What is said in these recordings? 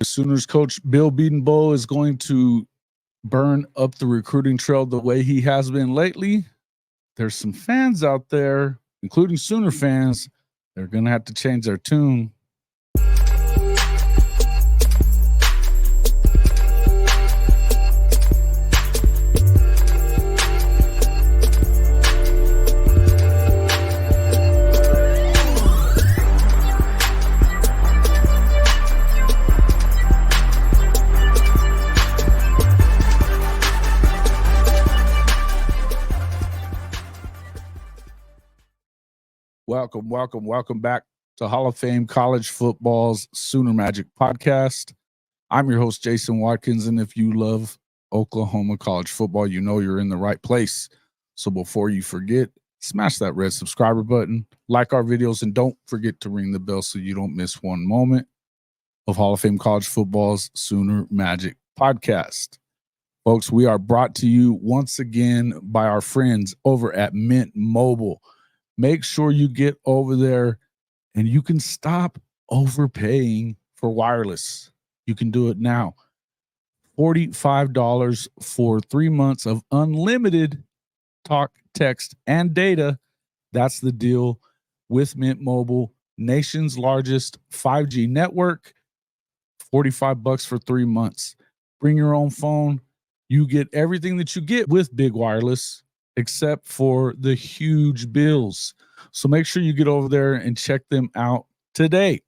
Sooners coach Bill Bebo is going to burn up the recruiting trail the way he has been lately. There's some fans out there, including Sooner fans, they're going to have to change their tune. Welcome back to Hall of Fame College Football's Sooner Magic podcast. I'm your host, Jason Watkins, and if you love Oklahoma college football, you know you're in the right place. So before you forget, smash that red subscriber button, like our videos, and don't forget to ring the bell so you don't miss one moment of Hall of Fame College Football's Sooner Magic podcast. Folks, we are brought to you once again by our friends over at Mint Mobile. Make sure you get over there and you can stop overpaying for wireless. You can do it now. $45 for 3 months of unlimited talk, text, and data. That's the deal with Mint Mobile, nation's largest 5G network. $45 for 3 months. Bring your own phone. You get everything that you get with Big Wireless, except for the huge bills. So make sure you get over there and check them out today.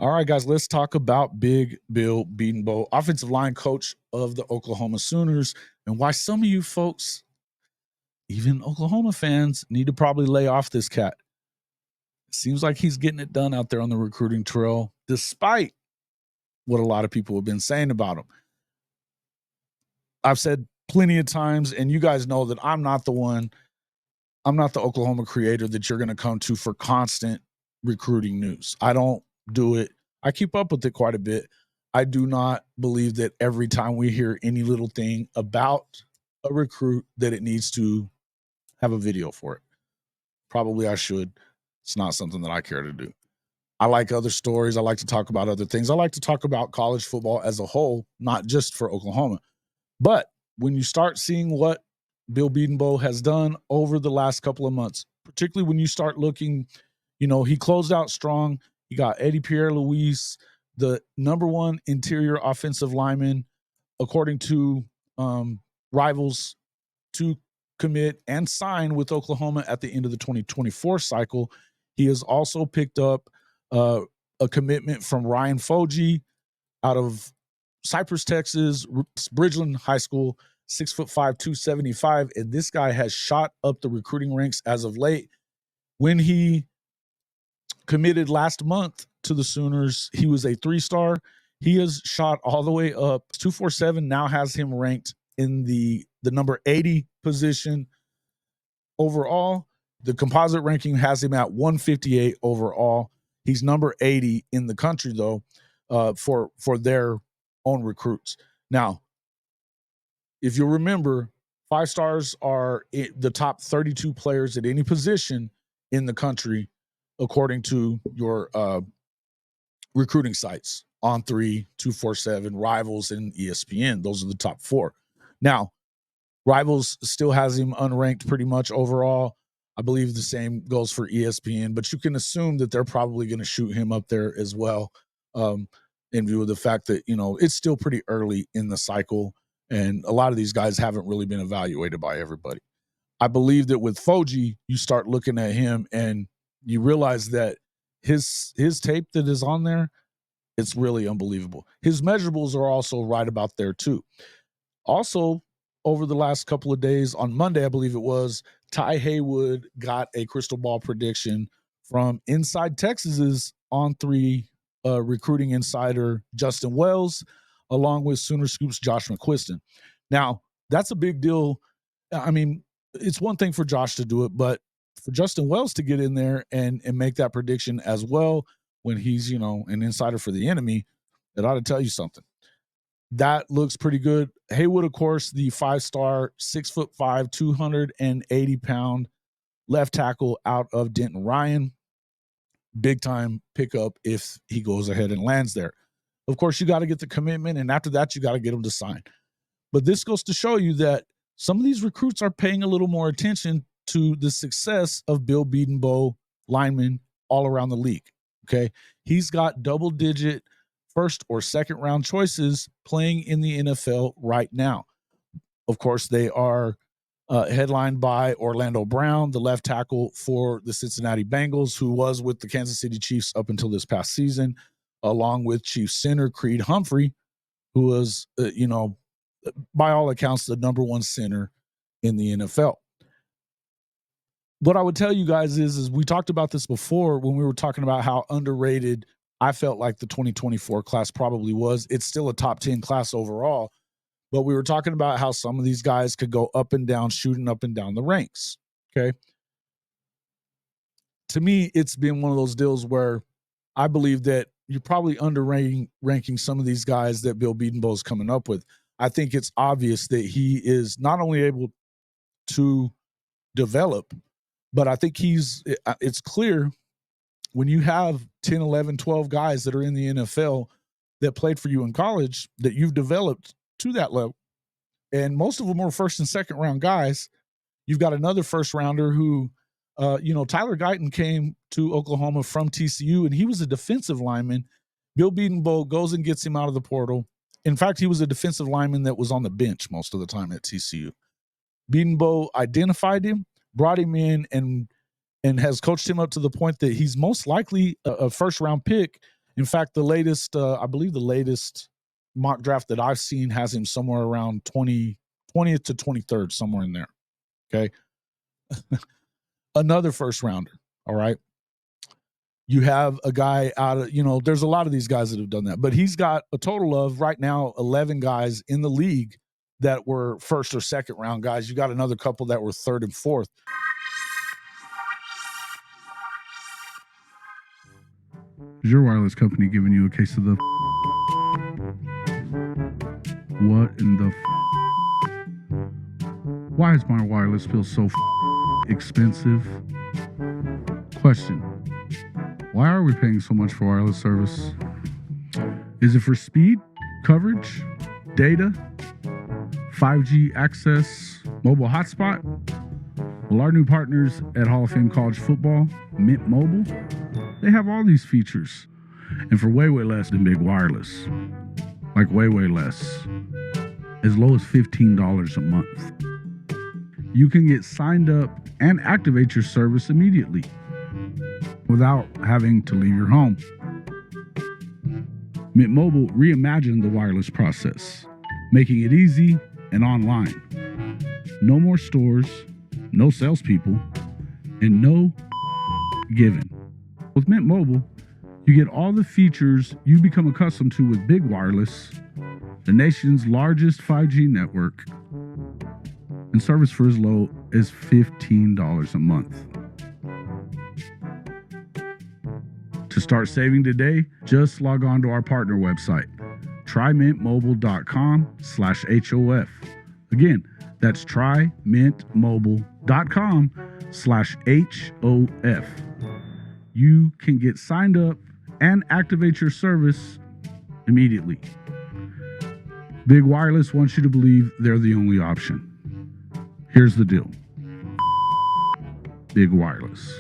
All right, guys, let's talk about Big Bill Bebo, offensive line coach of the Oklahoma Sooners, and why some of you folks, even Oklahoma fans, need to probably lay off this cat. It seems like he's getting it done out there on the recruiting trail, despite what a lot of people have been saying about him. I've said plenty of times, and you guys know that I'm not the Oklahoma creator that you're going to come to for constant recruiting news. I don't do it. I keep up with it quite a bit. I do not believe that every time we hear any little thing about a recruit that it needs to have a video for it. Probably I should. It's not something that I care to do. I like other stories. I like to talk about other things. I like to talk about college football as a whole, not just for Oklahoma. But when you start seeing what Bill Bebo has done over the last couple of months, particularly when you start looking, he closed out strong. He got Eddie Pierre-Louis, the number one interior offensive lineman, according to Rivals, to commit and sign with Oklahoma at the end of the 2024 cycle. He has also picked up a commitment from Ryan Foji out of Cypress, Texas, Bridgeland High School, 6'5", 275. And this guy has shot up the recruiting ranks as of late. When he committed last month to the Sooners, he was a 3-star. He has shot all the way up. 247 now has him ranked in the number 80 position overall. The composite ranking has him at 158 overall. He's number 80 in the country, though, for their own recruits. Now, if you remember, 5 stars are the top 32 players at any position in the country, according to your recruiting sites, On3, 247, Rivals, and ESPN. Those are the top 4. Now, Rivals still has him unranked pretty much overall. I believe the same goes for ESPN, but you can assume that they're probably going to shoot him up there as well, in view of the fact that, it's still pretty early in the cycle, and a lot of these guys haven't really been evaluated by everybody. I believe that with Foji, you start looking at him and you realize that his tape that is on there, it's really unbelievable. His measurables are also right about there too. Also, over the last couple of days, on Monday, I believe it was, Ty Haywood got a crystal ball prediction from Inside Texas's On3 recruiting insider, Justin Wells, along with Sooner Scoop's Josh McQuiston. Now, that's a big deal. I mean, it's one thing for Josh to do it, but for Justin Wells to get in there and make that prediction as well when he's, an insider for the enemy, it ought to tell you something. That looks pretty good. Haywood, of course, the 5-star, 6'5", 280-pound left tackle out of Denton, Ryan. big time pickup if he goes ahead and lands there. Of course, you got to get the commitment, and after that, you got to get him to sign. But this goes to show you that some of these recruits are paying a little more attention to the success of Bill Bedenbaugh linemen all around the league. Okay. He's got double-digit first or second round choices playing in the NFL right now. Of course, they are headlined by Orlando Brown, the left tackle for the Cincinnati Bengals, who was with the Kansas City Chiefs up until this past season, along with Chiefs center Creed Humphrey, who was, by all accounts, the number one center in the NFL. What I would tell you guys is we talked about this before when we were talking about how underrated I felt like the 2024 class probably was. It's still a top 10 class overall, but we were talking about how some of these guys could go up and down, shooting up and down the ranks. Okay. To me, it's been one of those deals where I believe that you're probably ranking some of these guys that Bill Bedenbaugh is coming up with. I think it's obvious that he is not only able to develop, but I think it's clear when you have 10, 11, 12 guys that are in the NFL that played for you in college that you've developed to that level. And most of them are first and second round guys. You've got another first rounder who, Tyler Guyton came to Oklahoma from TCU, and he was a defensive lineman. Bill Bedenbaugh goes and gets him out of the portal. In fact, he was a defensive lineman that was on the bench most of the time at TCU. Bedenbaugh identified him, brought him in, and has coached him up to the point that he's most likely a first-round pick. In fact, I believe the latest mock draft that I've seen has him somewhere around 20th to 23rd, somewhere in there. Okay. Another first rounder. All right. You have a guy out of, there's a lot of these guys that have done that, but he's got a total of right now 11 guys in the league that were first or second round guys. You got another couple that were third and fourth. Is your wireless company giving you a case of the what in the why is my wireless bill so expensive? Question: why are we paying so much for wireless service? Is it for speed, coverage, data, 5G access, mobile hotspot? Well, our new partners at Hall of Fame College Football, Mint Mobile, they have all these features, and for way, way less than big wireless. Like way, way less. As low as $15 a month. You can get signed up and activate your service immediately without having to leave your home. Mint Mobile reimagined the wireless process, making it easy and online. No more stores, no salespeople, and no given. With Mint Mobile, you get all the features you become accustomed to with big wireless, the nation's largest 5G network, and service for as low as $15 a month. To start saving today, just log on to our partner website, trymintmobile.com/HOF. Again, that's trymintmobile.com/HOF. You can get signed up and activate your service immediately. Big Wireless wants you to believe they're the only option. Here's the deal. Big Wireless.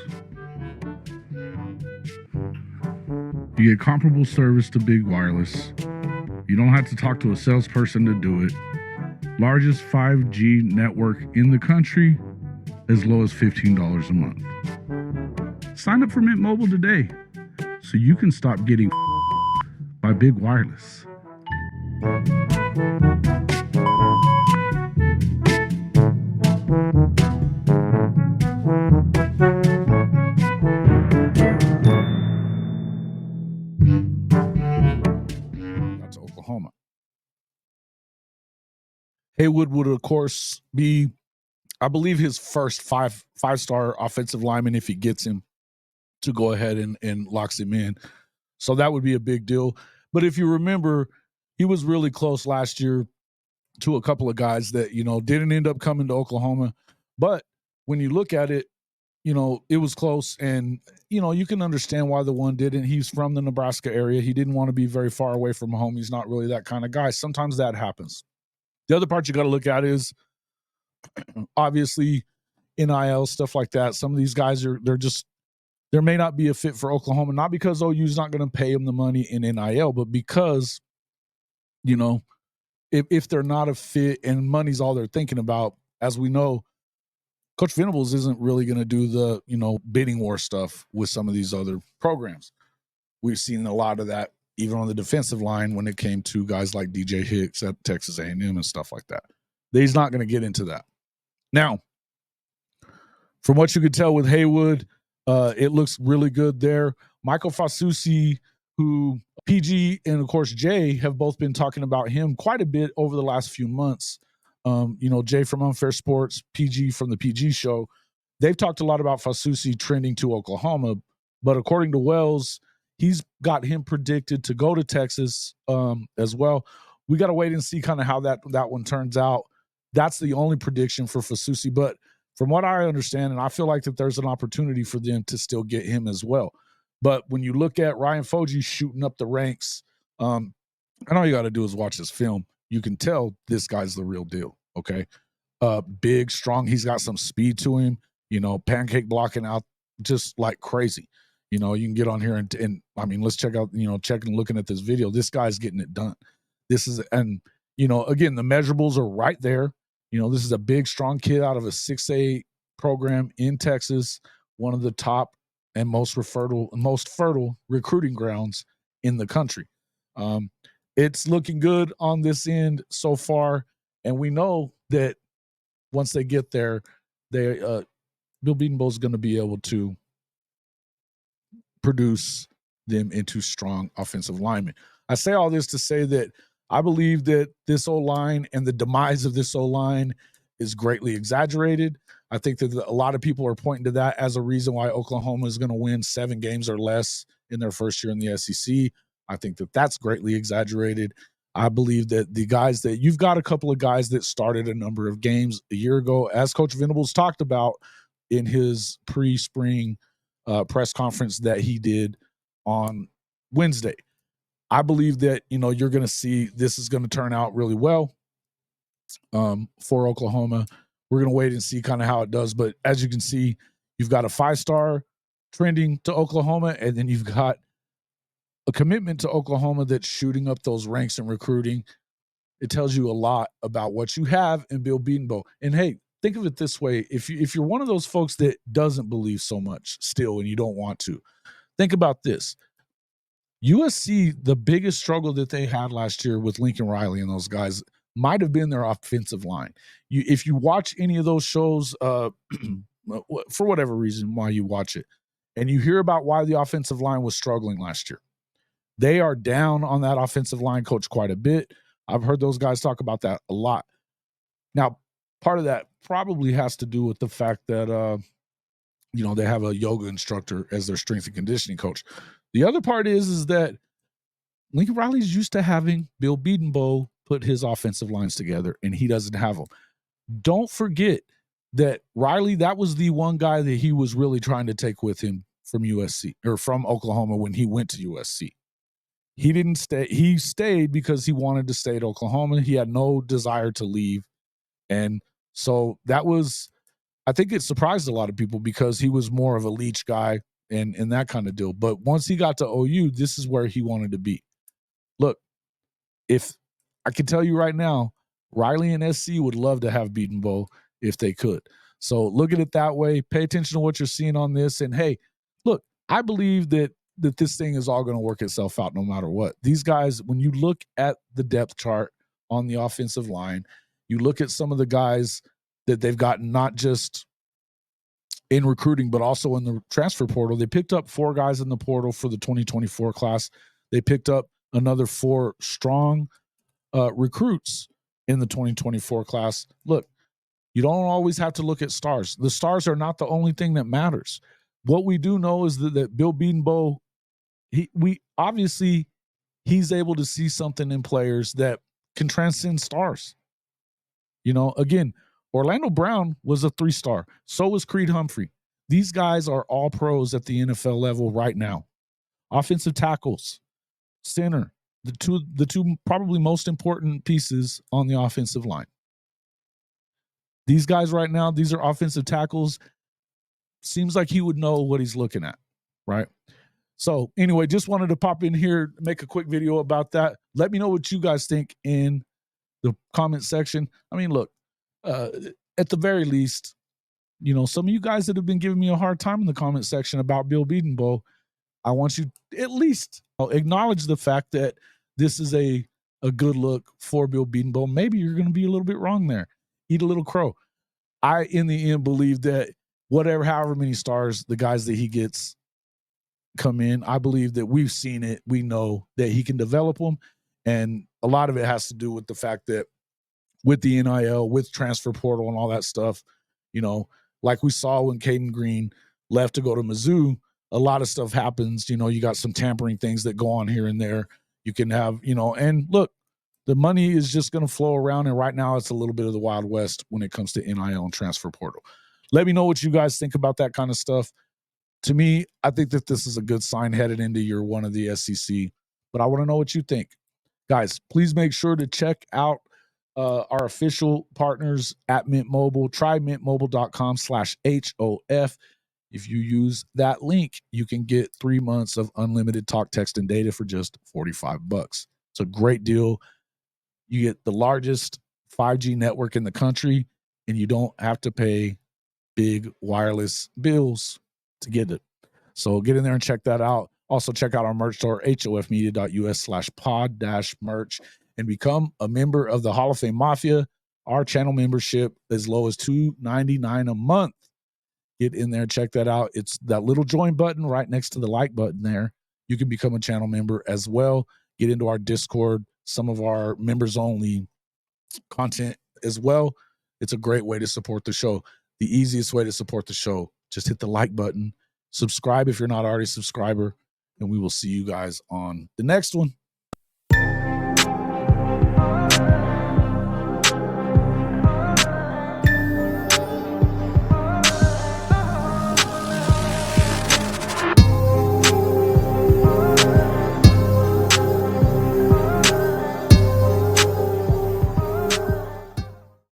You get comparable service to Big Wireless. You don't have to talk to a salesperson to do it. Largest 5G network in the country, as low as $15 a month. Sign up for Mint Mobile today so you can stop getting by Big Wireless. That's Oklahoma. Haywood would, of course, be, I believe, his first five-star offensive lineman if he gets him to go ahead and locks him in. So that would be a big deal. But if you remember, he was really close last year to a couple of guys that, didn't end up coming to Oklahoma. But when you look at it, it was close, and you can understand why the one didn't. He's from the Nebraska area. He didn't want to be very far away from home. He's not really that kind of guy. Sometimes that happens. The other part you got to look at is obviously NIL, stuff like that. Some of these guys there may not be a fit for Oklahoma, not because OU's not going to pay them the money in NIL, but because, if they're not a fit and money's all they're thinking about, as we know, Coach Venables isn't really going to do the, bidding war stuff with some of these other programs. We've seen a lot of that even on the defensive line when it came to guys like DJ Hicks at Texas A&M and stuff like that. He's not going to get into that. Now, from what you could tell with Haywood, it looks really good there. Michael Fasusi, who PG and, of course, Jay have both been talking about him quite a bit over the last few months. Jay from Unfair Sports, PG from the PG Show, they've talked a lot about Fasusi trending to Oklahoma, but according to Wells, he's got him predicted to go to Texas as well. We got to wait and see kind of how that one turns out. That's the only prediction for Fasusi, but from what I understand, and I feel like that there's an opportunity for them to still get him as well. But when you look at Ryan Foji shooting up the ranks, and all you got to do is watch this film, you can tell this guy's the real deal, okay? Big, strong. He's got some speed to him, pancake blocking out just like crazy. You can get on here and I mean, let's check out, checking, looking at this video. This guy's getting it done. Again, the measurables are right there. This is a big, strong kid out of a 6A program in Texas, one of the top and most fertile recruiting grounds in the country. It's looking good on this end so far, and we know that once they get there, Bill Bedenbaugh is going to be able to produce them into strong offensive linemen. I say all this to say that I believe that this O-line and the demise of this O-line is greatly exaggerated. I think that a lot of people are pointing to that as a reason why Oklahoma is going to win 7 games or less in their first year in the SEC. I think that that's greatly exaggerated. I believe that you've got a couple of guys that started a number of games a year ago, as Coach Venables talked about in his pre-spring press conference that he did on Wednesday. I believe that, you're going to see this is going to turn out really well for Oklahoma. We're going to wait and see kind of how it does. But as you can see, you've got a 5-star trending to Oklahoma, and then you've got a commitment to Oklahoma that's shooting up those ranks in recruiting. It tells you a lot about what you have in Bill Bedenbaugh. And hey, think of it this way. If you're one of those folks that doesn't believe so much still and you don't want to, think about this. USC, the biggest struggle that they had last year with Lincoln Riley and those guys might have been their offensive line. If you watch any of those shows, for whatever reason, why you watch it, and you hear about why the offensive line was struggling last year, they are down on that offensive line coach quite a bit. I've heard those guys talk about that a lot. Now, part of that probably has to do with the fact that, they have a yoga instructor as their strength and conditioning coach. The other part is that Lincoln Riley's used to having Bill Bedenbaugh put his offensive lines together, and he doesn't have them. Don't forget that Riley, that was the one guy that he was really trying to take with him from USC or from Oklahoma when he went to USC. He didn't stay. He stayed because he wanted to stay at Oklahoma. He had no desire to leave. And so that was, I think it surprised a lot of people because he was more of a Leach guy and that kind of deal. But once he got to OU, this is where he wanted to be. Look, if I can tell you right now, Riley and SC would love to have Bedenbaugh if they could. So look at it that way. Pay attention to what you're seeing on this. And hey, look, I believe that this thing is all going to work itself out no matter what. These guys, when you look at the depth chart on the offensive line, you look at some of the guys that they've gotten, not just in recruiting, but also in the transfer portal. They picked up 4 guys in the portal for the 2024 class. They picked up another 4 strong recruits in the 2024 class. Look, you don't always have to look at stars. The stars are not the only thing that matters. What we do know is that Bill Bedenbaugh, he's able to see something in players that can transcend stars. Again, Orlando Brown was a 3-star. So was Creed Humphrey. These guys are all pros at the NFL level right now. Offensive tackles, center, the two probably most important pieces on the offensive line. These guys right now, these are offensive tackles. Seems like he would know what he's looking at, right? So anyway, just wanted to pop in here, make a quick video about that. Let me know what you guys think in the comment section. I mean, look, at the very least, you know, some of you guys that have been giving me a hard time in the comment section about Bill Bedenbaugh, I want you at least acknowledge the fact that this is a good look for Bill Bedenbaugh. Maybe you're going to be a little bit wrong there. Eat a little crow. I, in the end, believe that however many stars the guys that he gets come in, I believe that we've seen it. We know that he can develop them. And a lot of it has to do with the fact that with the NIL, with transfer portal and all that stuff, you know, like we saw when Caden Green left to go to Mizzou, a lot of stuff happens. You know, you got some tampering things that go on here and there. You can have, you know, and look, the money is just going to flow around. And right now it's a little bit of the Wild West when it comes to NIL and transfer portal. Let me know what you guys think about that kind of stuff. To me, I think that this is a good sign headed into year one of the SEC, but I want to know what you think. Guys, please make sure to check out our official partners at Mint Mobile. Try mintmobile.com/HOF. If you use that link, you can get 3 months of unlimited talk, text, and data for just $45. It's a great deal. You get the largest 5G network in the country, and you don't have to pay big wireless bills to get it. So get in there and check that out. Also check out our merch store, hofmedia.us/pod-merch, and become a member of the Hall of Fame Mafia. Our channel membership as low as $2.99 a month. Get in there, check that out. It's that little join button right next to the like button there. You can become a channel member as well. Get into our Discord, some of our members only content as well. It's a great way to support the show. The easiest way to support the show, just hit the like button, subscribe if you're not already a subscriber, and we will see you guys on the next one.